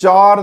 4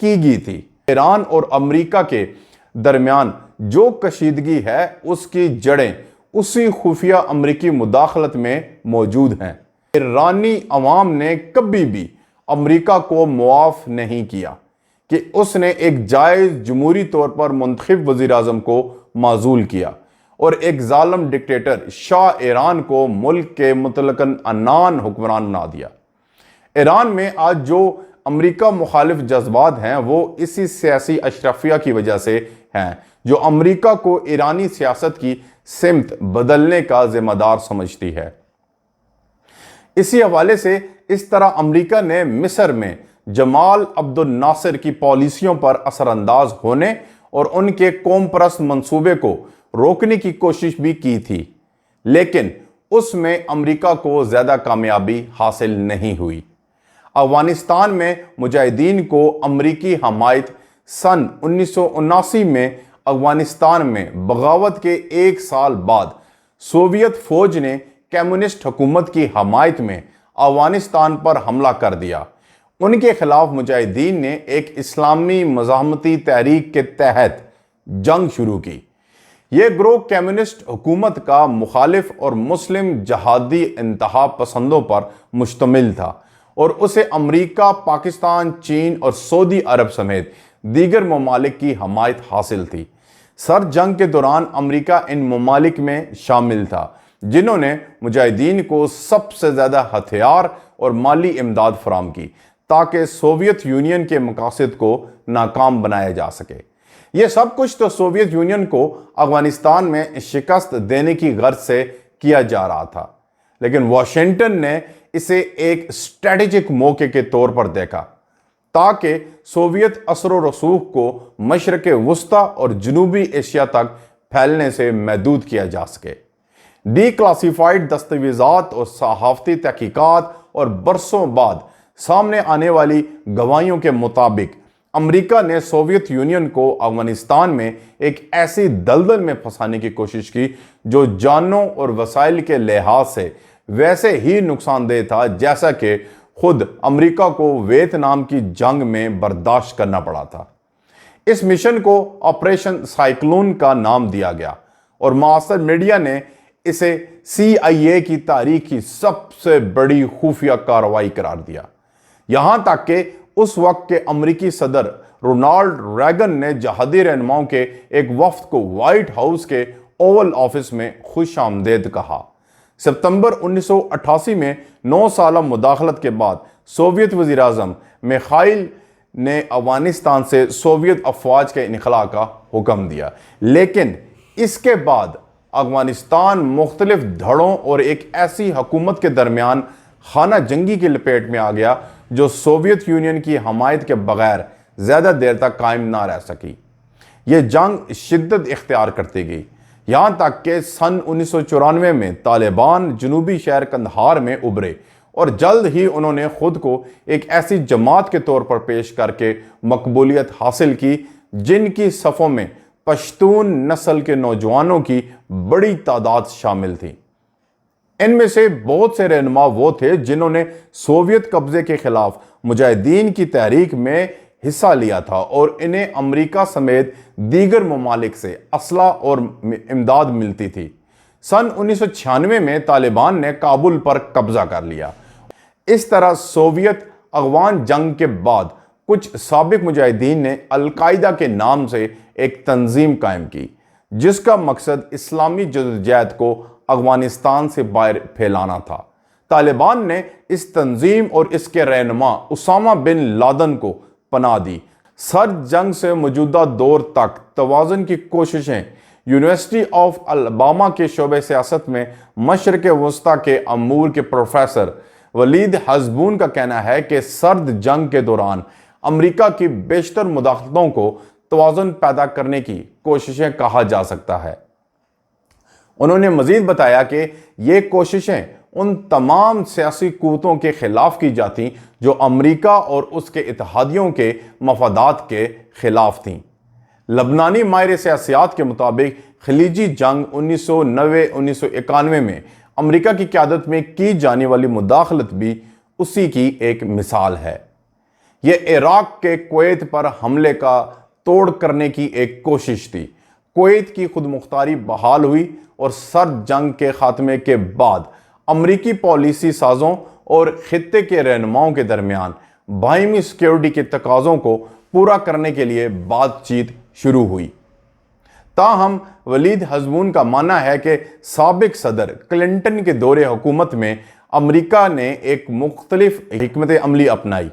کی گئی تھی۔ ایران اور امریکہ کے درمیان جو کشیدگی ہے اس کی جڑیں اسی خفیہ امریکی مداخلت میں موجود ہیں۔ ایرانی عوام نے کبھی بھی امریکہ کو معاف نہیں کیا کہ اس نے ایک جائز جمہوری طور پر منتخب وزیر اعظم کو معزول کیا اور ایک ظالم ڈکٹیٹر شاہ ایران کو ملک کے مطلقاً عنان حکمران بنا دیا۔ ایران میں آج جو امریکہ مخالف جذبات ہیں وہ اسی سیاسی اشرافیہ کی وجہ سے ہیں جو امریکہ کو ایرانی سیاست کی سمت بدلنے کا ذمہ دار سمجھتی ہے۔ اسی حوالے سے اس طرح امریکہ نے مصر میں جمال عبد الناصر کی پالیسیوں پر اثر انداز ہونے اور ان کے قوم پرست منصوبے کو روکنے کی کوشش بھی کی تھی، لیکن اس میں امریکہ کو زیادہ کامیابی حاصل نہیں ہوئی۔ افغانستان میں مجاہدین کو امریکی حمایت سن 1979 میں افغانستان میں بغاوت کے ایک سال بعد سوویت فوج نے کمیونسٹ حکومت کی حمایت میں افغانستان پر حملہ کر دیا۔ ان کے خلاف مجاہدین نے ایک اسلامی مزاحمتی تحریک کے تحت جنگ شروع کی۔ یہ گروہ کمیونسٹ حکومت کا مخالف اور مسلم جہادی انتہا پسندوں پر مشتمل تھا اور اسے امریکہ، پاکستان، چین اور سعودی عرب سمیت دیگر ممالک کی حمایت حاصل تھی۔ سر جنگ کے دوران امریکہ ان ممالک میں شامل تھا جنہوں نے مجاہدین کو سب سے زیادہ ہتھیار اور مالی امداد فراہم کی تاکہ سوویت یونین کے مقاصد کو ناکام بنایا جا سکے۔ یہ سب کچھ تو سوویت یونین کو افغانستان میں شکست دینے کی غرض سے کیا جا رہا تھا، لیکن واشنگٹن نے اسے ایک اسٹریٹجک موقع کے طور پر دیکھا تاکہ سوویت اثر و رسوخ کو مشرق وسطی اور جنوبی ایشیا تک پھیلنے سے محدود کیا جا سکے۔ ڈی کلاسیفائیڈ دستاویزات اور صحافتی تحقیقات اور برسوں بعد سامنے آنے والی گواہیوں کے مطابق امریکہ نے سوویت یونین کو افغانستان میں ایک ایسی دلدل میں پھنسانے کی کوشش کی جو جانوں اور وسائل کے لحاظ سے ویسے ہی نقصان دہ تھا جیسا کہ خود امریکہ کو ویتنام کی جنگ میں برداشت کرنا پڑا تھا۔ اس مشن کو آپریشن سائیکلون کا نام دیا گیا اور معاصر میڈیا نے اسے CIA کی تاریخ کی سب سے بڑی خفیہ کارروائی قرار دیا، یہاں تک کہ اس وقت کے امریکی صدر رونالڈ ریگن نے جہادی رہنماؤں کے ایک وفد کو وائٹ ہاؤس کے اوول آفس میں خوش آمدید کہا۔ ستمبر 1988 میں 9 سالہ مداخلت کے بعد سوویت وزیر اعظم میخائیل نے افغانستان سے سوویت افواج کے انخلاء کا حکم دیا، لیکن اس کے بعد افغانستان مختلف دھڑوں اور ایک ایسی حکومت کے درمیان خانہ جنگی کی لپیٹ میں آ گیا جو سوویت یونین کی حمایت کے بغیر زیادہ دیر تک قائم نہ رہ سکی۔ یہ جنگ شدت اختیار کرتی گئی، یہاں تک کہ سن 1994 میں طالبان جنوبی شہر قندھار میں ابھرے اور جلد ہی انہوں نے خود کو ایک ایسی جماعت کے طور پر پیش کر کے مقبولیت حاصل کی جن کی صفوں میں پشتون نسل کے نوجوانوں کی بڑی تعداد شامل تھی۔ ان میں سے بہت سے رہنما وہ تھے جنہوں نے سوویت قبضے کے خلاف مجاہدین کی تحریک میں حصہ لیا تھا اور انہیں امریکہ سمیت دیگر ممالک سے اسلحہ اور امداد ملتی تھی۔ سن 1996 میں طالبان نے کابل پر قبضہ کر لیا۔ اس طرح سوویت افغان جنگ کے بعد کچھ سابق مجاہدین نے القاعدہ کے نام سے ایک تنظیم قائم کی جس کا مقصد اسلامی جدوجہد کو افغانستان سے باہر پھیلانا تھا۔ طالبان نے اس تنظیم اور اس کے رہنما اسامہ بن لادن کو پناہ دی۔ سر جنگ سے موجودہ دور تک توازن کی کوششیں یونیورسٹی آف الاباما کے شعبہ سیاست میں مشرق وسطی کے امور کے پروفیسر ولید حزبون کا کہنا ہے کہ سرد جنگ کے دوران امریکہ کی بیشتر مداخلتوں کو توازن پیدا کرنے کی کوششیں کہا جا سکتا ہے۔ انہوں نے مزید بتایا کہ یہ کوششیں ان تمام سیاسی قوتوں کے خلاف کی جاتی جو امریکہ اور اس کے اتحادیوں کے مفادات کے خلاف تھیں۔ لبنانی ماہر سیاسیات کے مطابق خلیجی جنگ 1990-1991 میں امریکہ کی قیادت میں کی جانے والی مداخلت بھی اسی کی ایک مثال ہے۔ یہ عراق کے کویت پر حملے کا توڑ کرنے کی ایک کوشش تھی۔ کویت کی خود مختاری بحال ہوئی اور سرد جنگ کے خاتمے کے بعد امریکی پالیسی سازوں اور خطے کے رہنماؤں کے درمیان باہمی سیکیورٹی کے تقاضوں کو پورا کرنے کے لیے بات چیت شروع ہوئی۔ تاہم ولید حزبون کا ماننا ہے کہ سابق صدر کلنٹن کے دور حکومت میں امریکہ نے ایک مختلف حکمت عملی اپنائی۔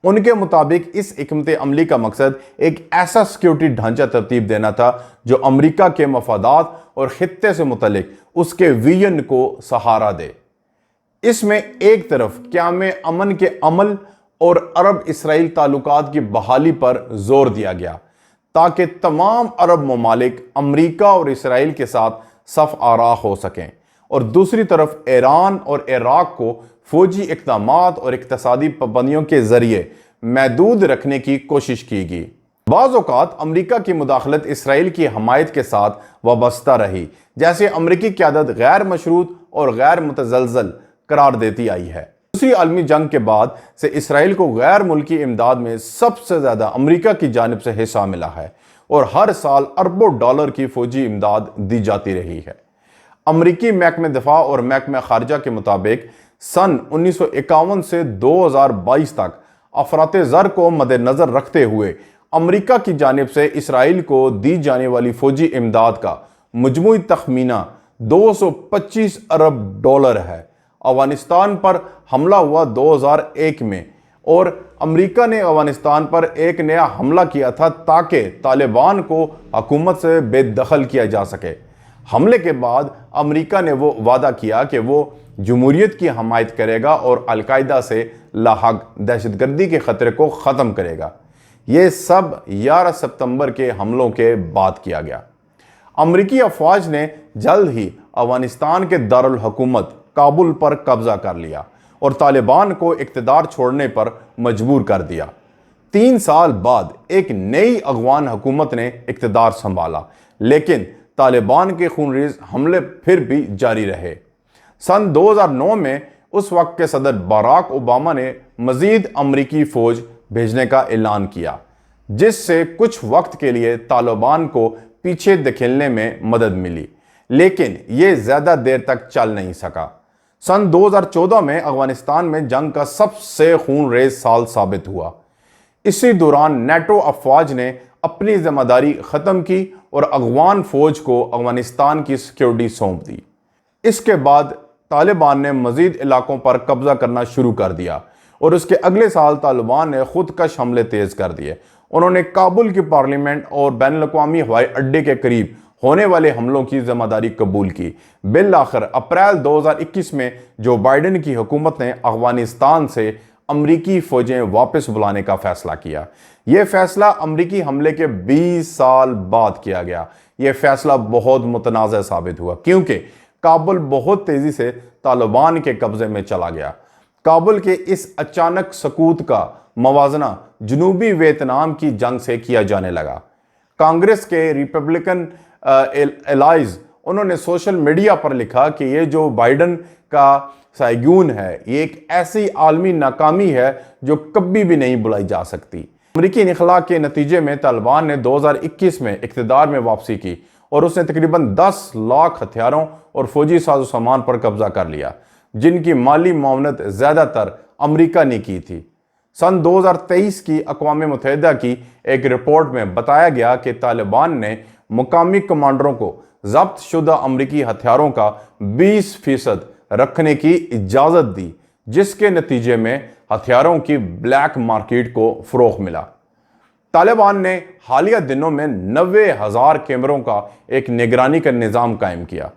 ان کے مطابق اس حکمت عملی کا مقصد ایک ایسا سیکیورٹی ڈھانچہ ترتیب دینا تھا جو امریکہ کے مفادات اور خطے سے متعلق اس کے ویژن کو سہارا دے۔ اس میں ایک طرف قیام امن کے عمل اور عرب اسرائیل تعلقات کی بحالی پر زور دیا گیا تاکہ تمام عرب ممالک امریکہ اور اسرائیل کے ساتھ صف آرا ہو سکیں، اور دوسری طرف ایران اور عراق کو فوجی اقدامات اور اقتصادی پابندیوں کے ذریعے محدود رکھنے کی کوشش کی گئی۔ بعض اوقات امریکہ کی مداخلت اسرائیل کی حمایت کے ساتھ وابستہ رہی، جیسے امریکی قیادت غیر مشروط اور غیر متزلزل قرار دیتی آئی ہے۔ دوسری عالمی جنگ کے بعد سے اسرائیل کو غیر ملکی امداد میں سب سے زیادہ امریکہ کی جانب سے حصہ ملا ہے اور ہر سال اربوں ڈالر کی فوجی امداد دی جاتی رہی ہے۔ امریکی محکمہ دفاع اور محکمہ خارجہ کے مطابق سن 1951 سے 2022 تک افراط زر کو مد نظر رکھتے ہوئے امریکہ کی جانب سے اسرائیل کو دی جانے والی فوجی امداد کا مجموعی تخمینہ 225 ارب ڈالر ہے۔ افغانستان پر حملہ ہوا 2001 میں اور امریکہ نے افغانستان پر ایک نیا حملہ کیا تھا تاکہ طالبان کو حکومت سے بے دخل کیا جا سکے۔ حملے کے بعد امریکہ نے وہ وعدہ کیا کہ وہ جمہوریت کی حمایت کرے گا اور القاعدہ سے لاحق دہشت گردی کے خطرے کو ختم کرے گا۔ یہ سب 11 ستمبر کے حملوں کے بعد کیا گیا۔ امریکی افواج نے جلد ہی افغانستان کے دارالحکومت کابل پر قبضہ کر لیا اور طالبان کو اقتدار چھوڑنے پر مجبور کر دیا۔ 3 سال بعد ایک نئی افغان حکومت نے اقتدار سنبھالا، لیکن طالبان کے خونریز حملے پھر بھی جاری رہے۔ سن 2009 میں اس وقت کے صدر باراک اوباما نے مزید امریکی فوج بھیجنے کا اعلان کیا، جس سے کچھ وقت کے لیے طالبان کو پیچھے دھکیلنے میں مدد ملی، لیکن یہ زیادہ دیر تک چل نہیں سکا۔ سن 2014 میں افغانستان میں جنگ کا سب سے خون ریز سال ثابت ہوا۔ اسی دوران نیٹو افواج نے اپنی ذمہ داری ختم کی اور افغان فوج کو افغانستان کی سیکیورٹی سونپ دی۔ اس کے بعد طالبان نے مزید علاقوں پر قبضہ کرنا شروع کر دیا اور اس کے اگلے سال طالبان نے خودکش حملے تیز کر دیے۔ انہوں نے کابل کی پارلیمنٹ اور بین الاقوامی ہوائی اڈے کے قریب ہونے والے حملوں کی ذمہ داری قبول کی۔ بالآخر اپریل 2021 میں جو بائیڈن کی حکومت نے افغانستان سے امریکی فوجیں واپس بلانے کا فیصلہ کیا۔ یہ فیصلہ امریکی حملے کے 20 سال بعد کیا گیا۔ یہ فیصلہ بہت متنازع ثابت ہوا کیونکہ کابل بہت تیزی سے طالبان کے قبضے میں چلا گیا۔ کابل کے اس اچانک سقوط کا موازنہ جنوبی ویتنام کی جنگ سے کیا جانے لگا۔ کانگریس کے ریپبلکن الائز انہوں نے سوشل میڈیا پر لکھا کہ یہ جو بائیڈن کا سائیگون ہے، یہ ایک ایسی عالمی ناکامی ہے جو کبھی بھی نہیں بلائی جا سکتی۔ امریکی انخلاء کے نتیجے میں طالبان نے 2021 میں اقتدار میں واپسی کی اور اس نے تقریباً 10 لاکھ ہتھیاروں اور فوجی ساز و سامان پر قبضہ کر لیا، جن کی مالی معاونت زیادہ تر امریکہ نے کی تھی۔ سن 2023 کی اقوام متحدہ کی ایک رپورٹ میں بتایا گیا کہ طالبان نے مقامی کمانڈروں کو ضبط شدہ امریکی ہتھیاروں کا 20% رکھنے کی اجازت دی، جس کے نتیجے میں ہتھیاروں کی بلیک مارکیٹ کو فروغ ملا۔ طالبان نے حالیہ دنوں میں 90,000 کیمروں کا ایک نگرانی کا نظام قائم کیا،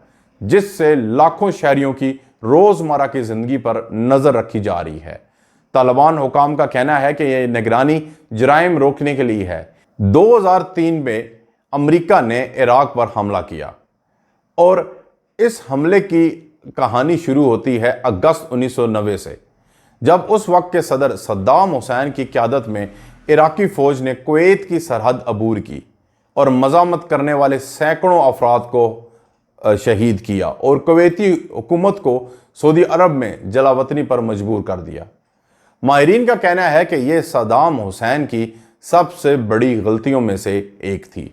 جس سے لاکھوں شہریوں کی روزمرہ کی زندگی پر نظر رکھی جا رہی ہے۔ طالبان حکام کا کہنا ہے کہ یہ نگرانی جرائم روکنے کے لیے ہے۔ 2003 میں امریکہ نے عراق پر حملہ کیا اور اس حملے کی کہانی شروع ہوتی ہے اگست 1990 سے، جب اس وقت کے صدر صدام حسین کی قیادت میں عراقی فوج نے کویت کی سرحد عبور کی اور مزاحمت کرنے والے سینکڑوں افراد کو شہید کیا اور کویتی حکومت کو سعودی عرب میں جلا وطنی پر مجبور کر دیا۔ ماہرین کا کہنا ہے کہ یہ صدام حسین کی سب سے بڑی غلطیوں میں سے ایک تھی۔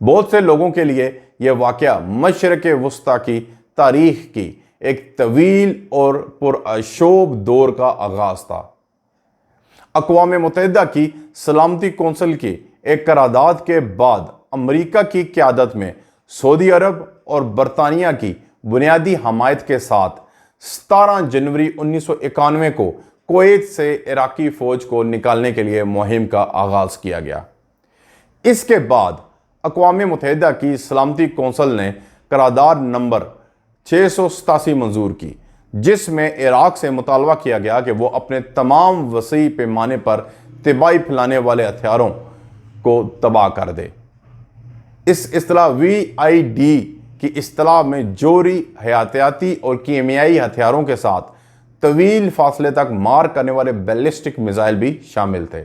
بہت سے لوگوں کے لیے یہ واقعہ مشرق وسطی کی تاریخ کی ایک طویل اور پرشوب دور کا آغاز تھا۔ اقوام متحدہ کی سلامتی کونسل کی ایک قرارداد کے بعد امریکہ کی قیادت میں سعودی عرب اور برطانیہ کی بنیادی حمایت کے ساتھ 17 جنوری 1991 کو کویت سے عراقی فوج کو نکالنے کے لیے مہم کا آغاز کیا گیا۔ اس کے بعد اقوام متحدہ کی سلامتی کونسل نے قرارداد نمبر 687 منظور کی، جس میں عراق سے مطالبہ کیا گیا کہ وہ اپنے تمام وسیع پیمانے پر تباہی پھیلانے والے ہتھیاروں کو تباہ کر دے۔ اس اصطلاح VID کی اصطلاح میں جوہری، حیاتیاتی اور کیمیائی ہتھیاروں کے ساتھ طویل فاصلے تک مار کرنے والے بیلسٹک میزائل بھی شامل تھے۔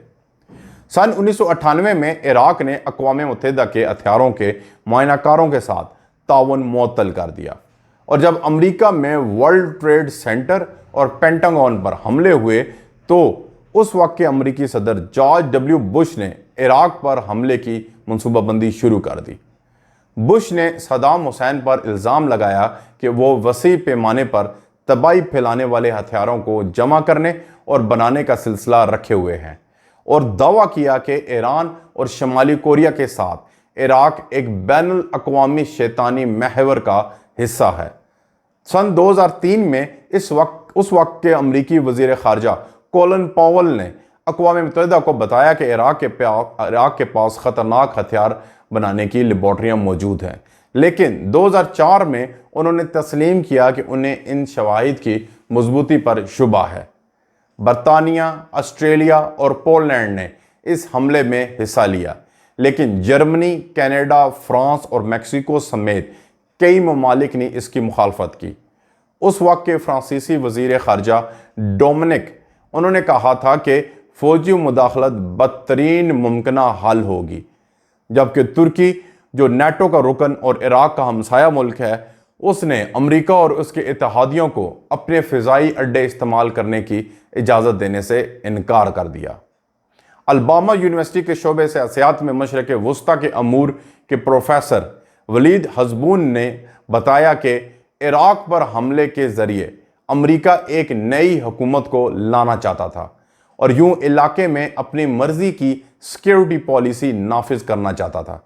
سن 1998 میں عراق نے اقوام متحدہ کے ہتھیاروں کے معائنہ کاروں کے ساتھ تعاون معطل کر دیا، اور جب امریکہ میں ورلڈ ٹریڈ سینٹر اور پینٹاگون پر حملے ہوئے تو اس وقت کے امریکی صدر جارج W بش نے عراق پر حملے کی منصوبہ بندی شروع کر دی۔ بش نے صدام حسین پر الزام لگایا کہ وہ وسیع پیمانے پر تباہی پھیلانے والے ہتھیاروں کو جمع کرنے اور بنانے کا سلسلہ رکھے ہوئے ہیں، اور دعویٰ کیا کہ ایران اور شمالی کوریا کے ساتھ عراق ایک بین الاقوامی شیطانی محور کا حصہ ہے۔ سن 2003 میں اس وقت کے امریکی وزیر خارجہ کولن پاول نے اقوام متحدہ کو بتایا کہ عراق کے پاس خطرناک ہتھیار بنانے کی لیبارٹریاں موجود ہیں، لیکن 2004 میں انہوں نے تسلیم کیا کہ انہیں ان شواہد کی مضبوطی پر شبہ ہے۔ برطانیہ، آسٹریلیا اور پولینڈ نے اس حملے میں حصہ لیا، لیکن جرمنی، کینیڈا، فرانس اور میکسیکو سمیت کئی ممالک نے اس کی مخالفت کی۔ اس وقت کے فرانسیسی وزیر خارجہ ڈومنک انہوں نے کہا تھا کہ فوجی مداخلت بدترین ممکنہ حل ہوگی، جبکہ ترکی، جو نیٹو کا رکن اور عراق کا ہمسایہ ملک ہے، اس نے امریکہ اور اس کے اتحادیوں کو اپنے فضائی اڈے استعمال کرنے کی اجازت دینے سے انکار کر دیا۔ الباما یونیورسٹی کے شعبہ سیاسیات میں مشرق وسطی کے امور کے پروفیسر ولید حزبون نے بتایا کہ عراق پر حملے کے ذریعے امریکہ ایک نئی حکومت کو لانا چاہتا تھا اور یوں علاقے میں اپنی مرضی کی سیکیورٹی پالیسی نافذ کرنا چاہتا تھا۔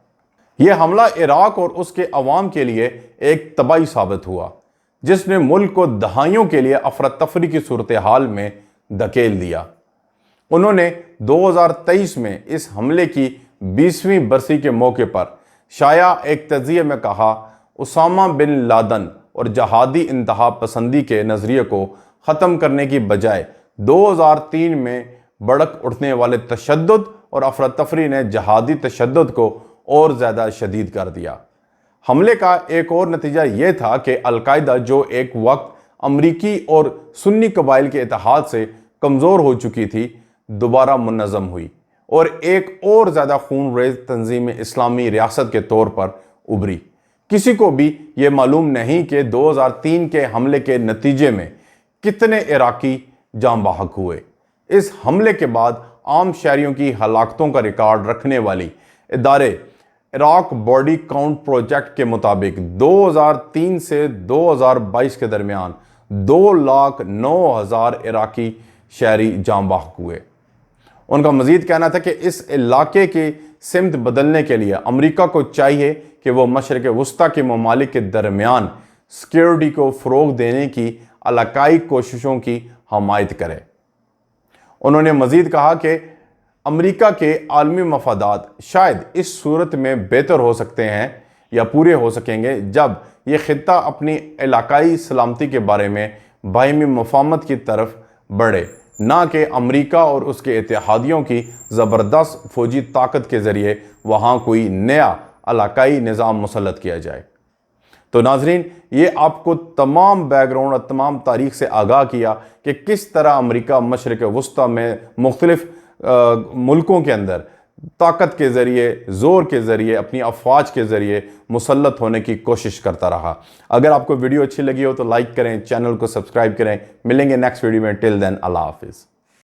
یہ حملہ عراق اور اس کے عوام کے لیے ایک تباہی ثابت ہوا، جس نے ملک کو دہائیوں کے لیے افراتفری کی صورتحال میں دھکیل دیا۔ انہوں نے 2023 میں اس حملے کی 20ویں برسی کے موقع پر شائع ایک تجزیے میں کہا، اسامہ بن لادن اور جہادی انتہا پسندی کے نظریے کو ختم کرنے کی بجائے 2003 میں بڑک اٹھنے والے تشدد اور افراتفری نے جہادی تشدد کو اور زیادہ شدید کر دیا۔ حملے کا ایک اور نتیجہ یہ تھا کہ القاعدہ، جو ایک وقت امریکی اور سنی قبائل کے اتحاد سے کمزور ہو چکی تھی، دوبارہ منظم ہوئی اور ایک اور زیادہ خون ریز تنظیم اسلامی ریاست کے طور پر ابھری۔ کسی کو بھی یہ معلوم نہیں کہ 2003 کے حملے کے نتیجے میں کتنے عراقی جاں بحق ہوئے۔ اس حملے کے بعد عام شہریوں کی ہلاکتوں کا ریکارڈ رکھنے والی ادارے عراق باڈی کاؤنٹ پروجیکٹ کے مطابق 2003 سے 2022 کے درمیان 2,09,000 عراقی شہری جاں بحق ہوئے۔ ان کا مزید کہنا تھا کہ اس علاقے کی سمت بدلنے کے لیے امریکہ کو چاہیے کہ وہ مشرق وسطی کے ممالک کے درمیان سیکیورٹی کو فروغ دینے کی علاقائی کوششوں کی حمایت کرے۔ انہوں نے مزید کہا کہ امریکہ کے عالمی مفادات شاید اس صورت میں بہتر ہو سکتے ہیں یا پورے ہو سکیں گے جب یہ خطہ اپنی علاقائی سلامتی کے بارے میں باہمی مفاہمت کی طرف بڑھے، نہ کہ امریکہ اور اس کے اتحادیوں کی زبردست فوجی طاقت کے ذریعے وہاں کوئی نیا علاقائی نظام مسلط کیا جائے۔ تو ناظرین، یہ آپ کو تمام بیک گراؤنڈ اور تمام تاریخ سے آگاہ کیا کہ کس طرح امریکہ مشرق وسطی میں مختلف ملکوں کے اندر طاقت کے ذریعے، زور کے ذریعے، اپنی افواج کے ذریعے مسلط ہونے کی کوشش کرتا رہا۔ اگر آپ کو ویڈیو اچھی لگی ہو تو لائک کریں، چینل کو سبسکرائب کریں۔ ملیں گے نیکسٹ ویڈیو میں، ٹل دین اللہ حافظ۔